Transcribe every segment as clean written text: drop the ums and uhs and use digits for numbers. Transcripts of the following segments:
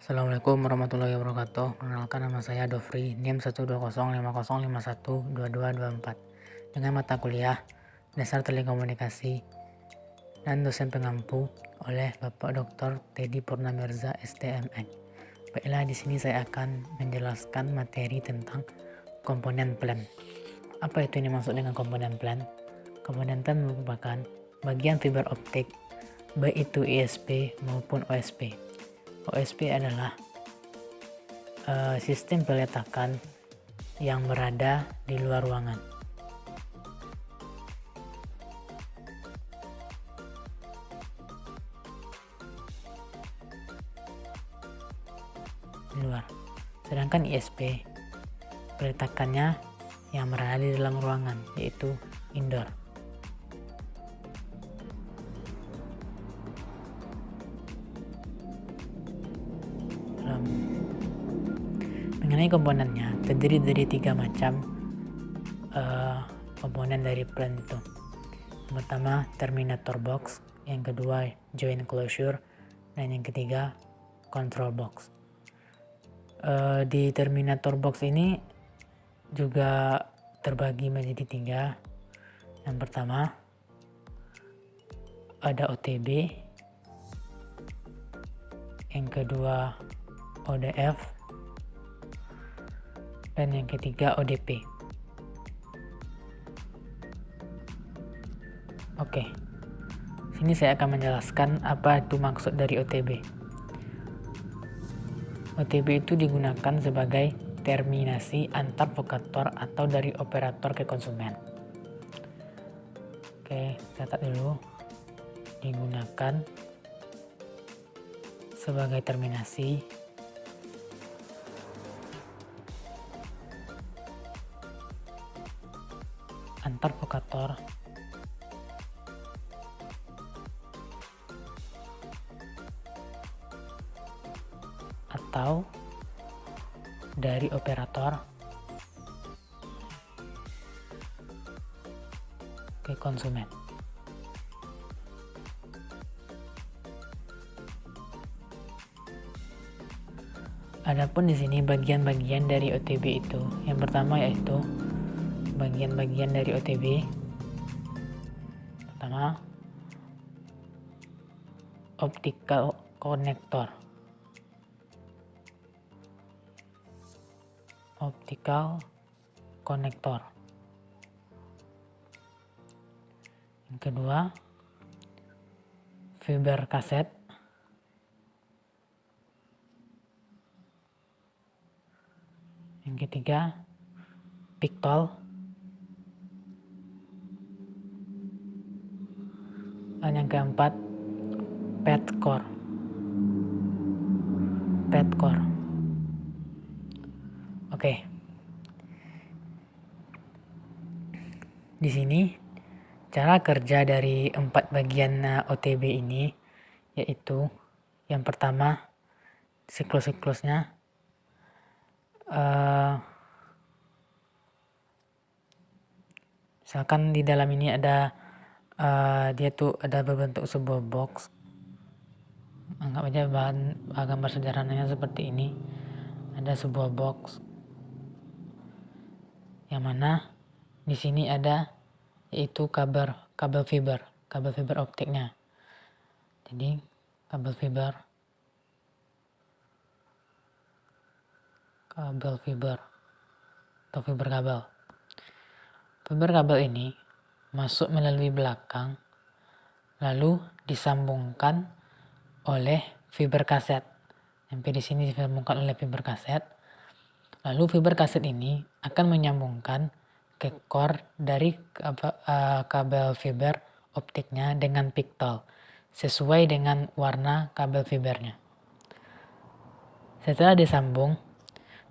Assalamualaikum warahmatullahi wabarakatuh. Perkenalkan, nama saya Dofri, NIM 12050512224 dengan mata kuliah Dasar Telekomunikasi dan dosen pengampu oleh Bapak Dr. Teddy Purnamirza STMN. Baiklah, di sini saya akan menjelaskan materi tentang komponen plan. Apa itu yang dimaksud dengan komponen plan? Komponen plan merupakan bagian fiber optik, baik itu ISP maupun OSP. OSP adalah sistem peletakan yang berada di luar ruangan. Di luar. Sedangkan ISP peletakannya yang berada di dalam ruangan, yaitu indoor. Mengenai komponennya, terdiri dari 3 macam komponen dari plan itu. Yang pertama, terminator box, yang kedua, joint closure, dan yang ketiga, control box. Di terminator box ini juga terbagi menjadi 3. Yang pertama, ada OTB, yang kedua ODF, dan yang ketiga ODP. Oke, sini saya akan menjelaskan apa itu maksud dari OTB. OTB itu digunakan sebagai terminasi antar vokator atau dari operator ke konsumen. Oke, catat dulu. Digunakan sebagai terminasi antar vokator atau dari operator ke konsumen. Adapun di sini bagian-bagian dari OTB itu, yang pertama yaitu bagian-bagian dari OTB. Pertama, optical connector. Optical connector. Yang kedua, fiber kaset. Yang ketiga, pictol. Dan yang keempat, petcore. Oke. Di sini cara kerja dari 4 bagian OTB ini yaitu yang pertama, siklus-siklusnya. Misalkan di dalam ini ada dia tuh ada berbentuk sebuah box. Anggap aja gambar sederhananya seperti ini. Ada sebuah box yang mana di sini ada yaitu kabel fiber optiknya. Jadi kabel fiber atau fiber kabel. Fiber kabel ini masuk melalui belakang lalu disambungkan oleh fiber kaset. Sampai di sini disambungkan oleh fiber kaset. Lalu fiber kaset ini akan menyambungkan ke core dari kabel fiber optiknya dengan pictol sesuai dengan warna kabel fibernya. Setelah disambung,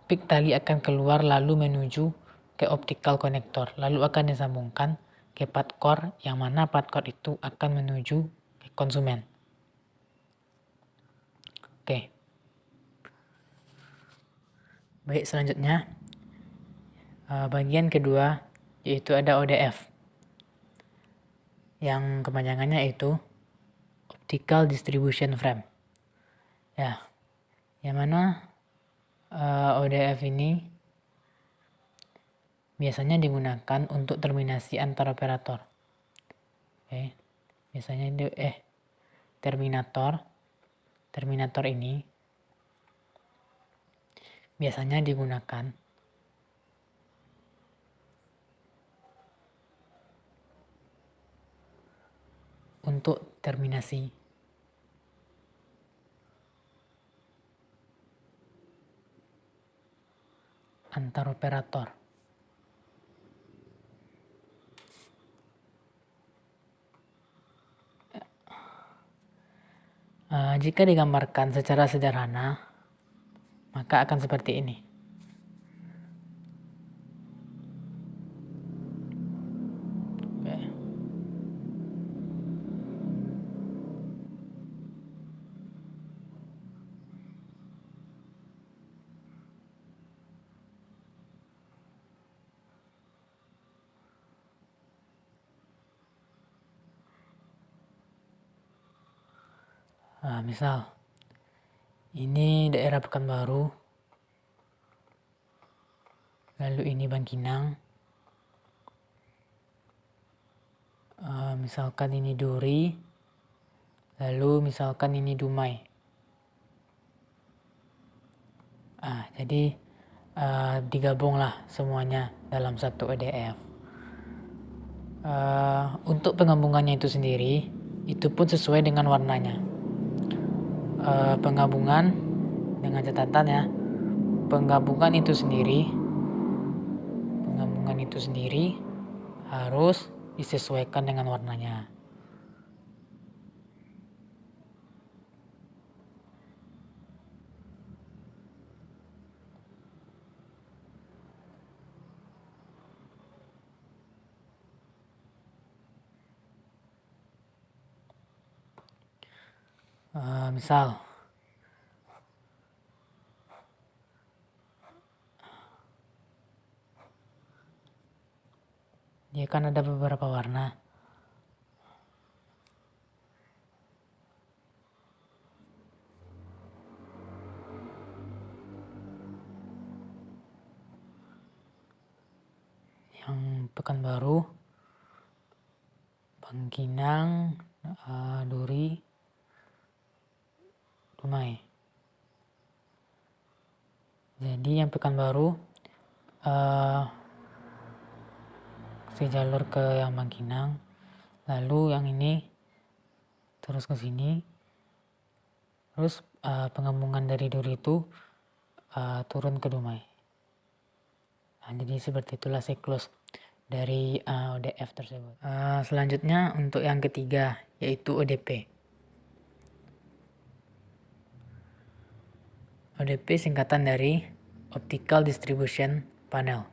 pik tali akan keluar lalu menuju ke optical connector, lalu akan disambungkan ke part core, yang mana part core itu akan menuju ke konsumen. Oke. Baik, selanjutnya bagian kedua yaitu ada ODF, yang kepanjangannya itu Optical Distribution Frame. Ya, yang mana ODF ini biasanya digunakan untuk terminasi antar operator. Oke, biasanya terminator ini biasanya digunakan untuk terminasi antar operator. Jika digambarkan secara sederhana, maka akan seperti ini. Oke. Misal, ini daerah Pekanbaru, lalu ini Bangkinang, misalkan ini Duri, lalu misalkan ini Dumai. Jadi digabunglah semuanya dalam satu EDF. Untuk penggabungannya itu sendiri, itu pun sesuai dengan warnanya. Penggabungan dengan catatan ya, penggabungan itu sendiri harus disesuaikan dengan warnanya. Misal dia kan ada beberapa warna. Yang Pekanbaru, Bangkinang, Duri, Dumai. Jadi yang Pekanbaru sejalur ke yang Bangkinang, lalu yang ini terus ke sini, terus penggabungan dari Duri itu turun ke Dumai. Jadi seperti itulah siklus dari ODF tersebut. Selanjutnya untuk yang ketiga, yaitu ODP. ODP singkatan dari Optical Distribution Panel.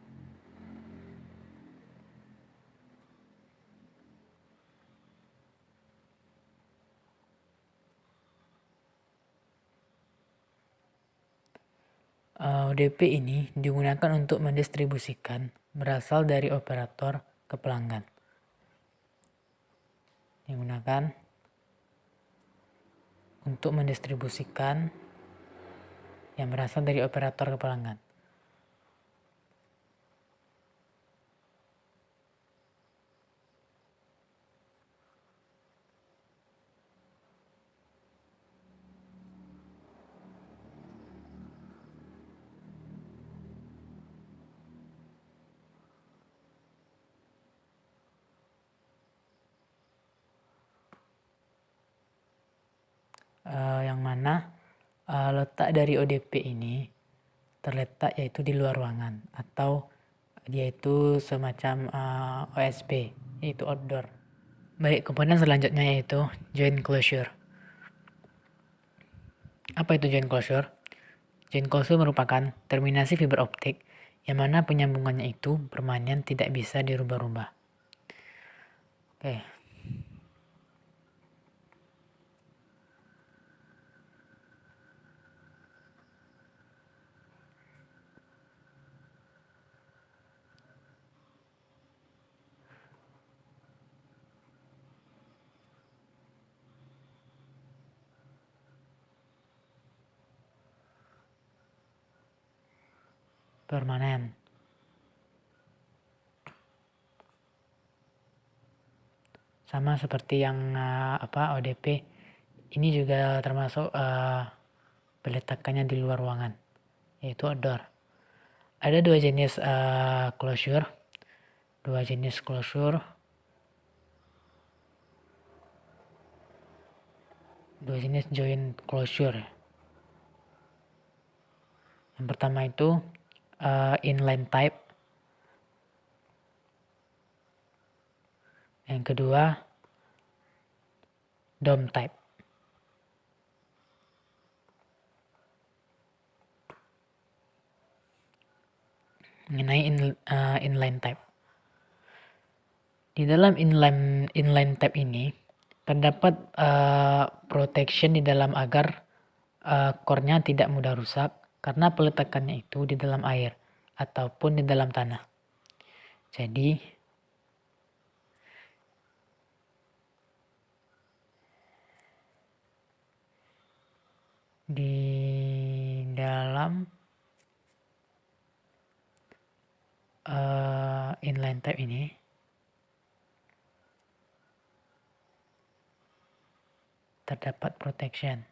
ODP ini digunakan untuk mendistribusikan berasal dari operator ke pelanggan. Digunakan untuk mendistribusikan yang berasal dari operator ke pelanggan. Yang mana letak dari ODP ini terletak yaitu di luar ruangan, atau dia itu semacam OSP, yaitu outdoor. Baik, komponen selanjutnya yaitu joint closure. Apa itu joint closure? Joint closure merupakan terminasi fiber optik yang mana penyambungannya itu permanen, tidak bisa dirubah-rubah. Oke. permanen. Sama seperti yang ODP, ini juga termasuk peletakannya di luar ruangan, yaitu outdoor. Ada dua jenis closure, dua jenis joint closure. Yang pertama itu inline type, yang kedua dome type. Mengenai inline type, di dalam inline type ini terdapat protection di dalam agar core-nya tidak mudah rusak karena peletakannya itu di dalam air ataupun di dalam tanah. Jadi di dalam inline type ini terdapat protection.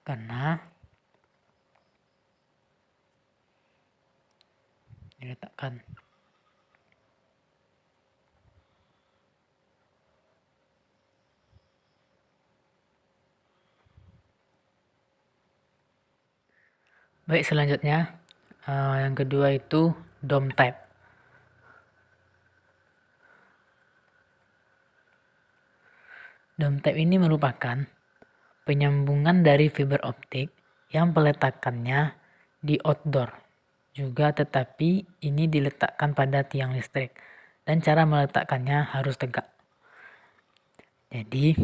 Karena diletakkan baik. Selanjutnya yang kedua itu dome type. Dome type ini merupakan penyambungan dari fiber optik yang peletakannya di outdoor juga, tetapi ini diletakkan pada tiang listrik dan cara meletakkannya harus tegak. Jadi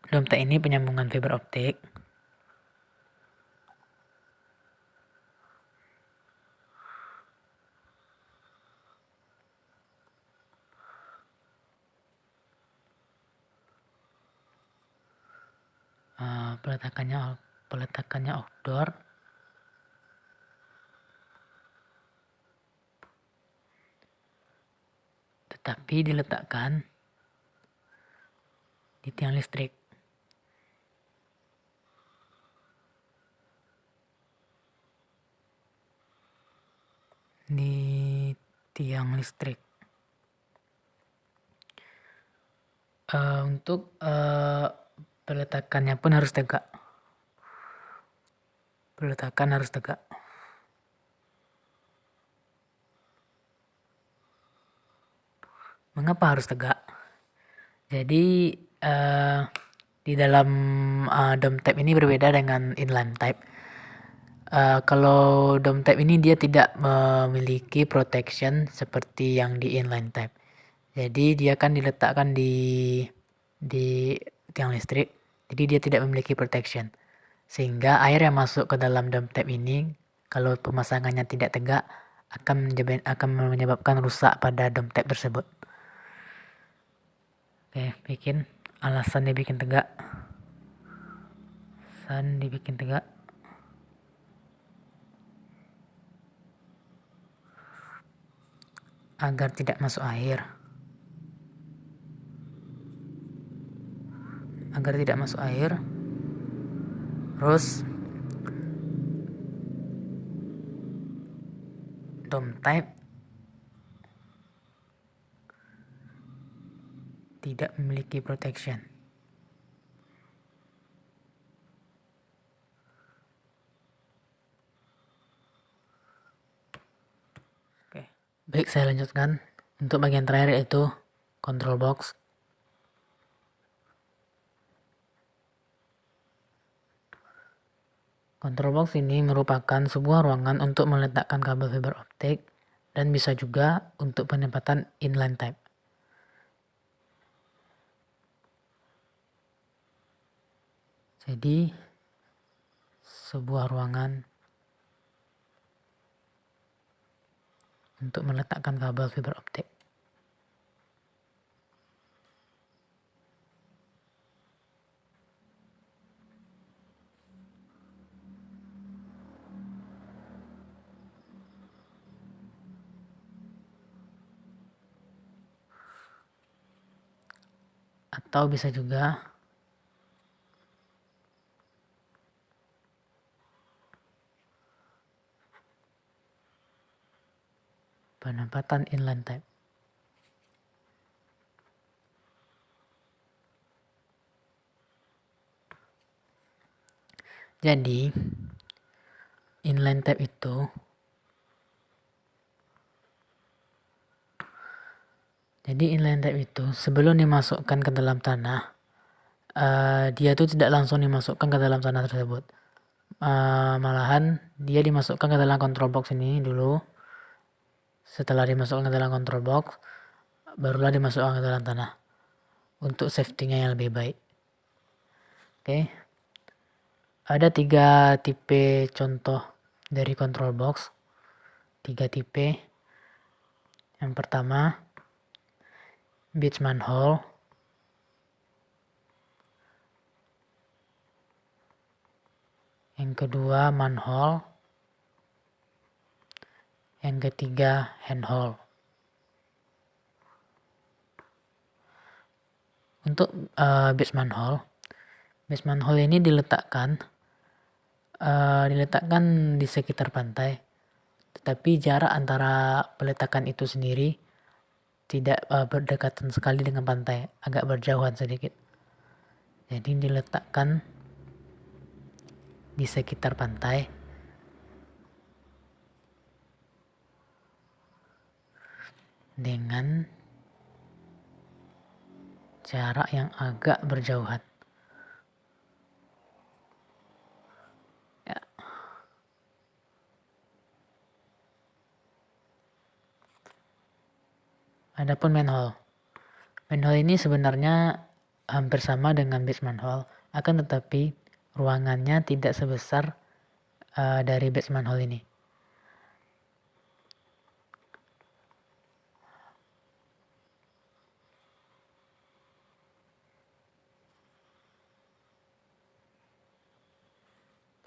dome type ini penyambungan fiber optik peletakannya outdoor, tetapi diletakkan di tiang listrik. Untuk peletakannya pun harus tegak. Mengapa harus tegak? Jadi di dalam dome type ini berbeda dengan inline type. Kalau dome type ini dia tidak memiliki protection seperti yang di inline type. Jadi dia kan diletakkan di tiang listrik, jadi dia tidak memiliki protection. Sehingga air yang masuk ke dalam dome type ini kalau pemasangannya tidak tegak akan menyebabkan rusak pada dome type tersebut. Oke, alasan dibikin tegak. Agar tidak masuk air. Terus dome type tidak memiliki protection. Oke. Baik, saya lanjutkan. Untuk bagian terakhir yaitu control box. Control box ini merupakan sebuah ruangan untuk meletakkan kabel fiber optik dan bisa juga untuk penempatan inline type. Jadi sebuah ruangan untuk meletakkan kabel fiber optik. Atau bisa juga penempatan inline tape. Jadi inline tape itu sebelum dimasukkan ke dalam tanah, dia tuh tidak langsung dimasukkan ke dalam tanah tersebut. Malahan dia dimasukkan ke dalam control box ini dulu. Setelah dimasukkan ke dalam control box, barulah dimasukkan ke dalam tanah untuk safety-nya yang lebih baik. Oke. Ada 3 tipe contoh dari control box. 3 tipe. Yang pertama, beach manhole. Yang kedua, manhole. Yang ketiga, handhole. Untuk beach manhole ini diletakkan di sekitar pantai, tetapi jarak antara peletakan itu sendiri tidak berdekatan sekali dengan pantai, agak berjauhan sedikit. Jadi diletakkan di sekitar pantai dengan jarak yang agak berjauhan. Ya. Adapun manhole ini sebenarnya hampir sama dengan beach manhole, akan tetapi ruangannya tidak sebesar dari beach manhole ini.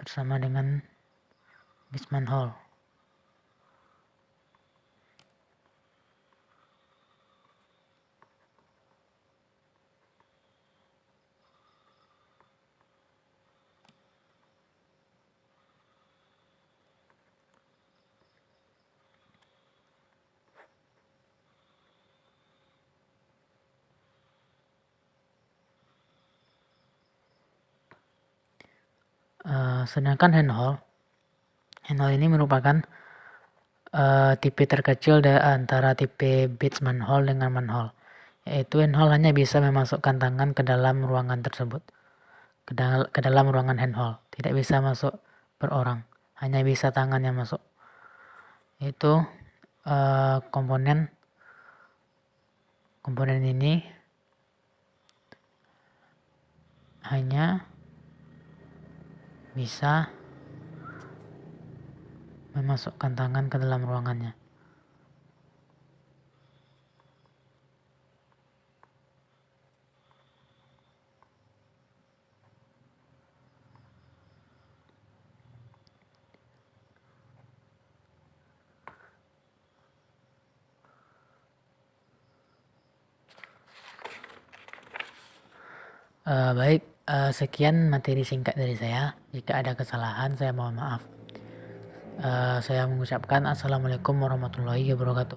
Bersama dengan beach manhole. Sedangkan handhole ini merupakan tipe terkecil antara tipe beach manhole dengan manhole, yaitu handhole hanya bisa memasukkan tangan ke dalam ruangan tersebut, ke dalam ruangan handhole, tidak bisa masuk per orang, hanya bisa tangan yang masuk. Itu komponen ini hanya bisa memasukkan tangan ke dalam ruangannya. Baik, sekian materi singkat dari saya. Jika ada kesalahan, saya mohon maaf. Saya mengucapkan Assalamualaikum warahmatullahi wabarakatuh.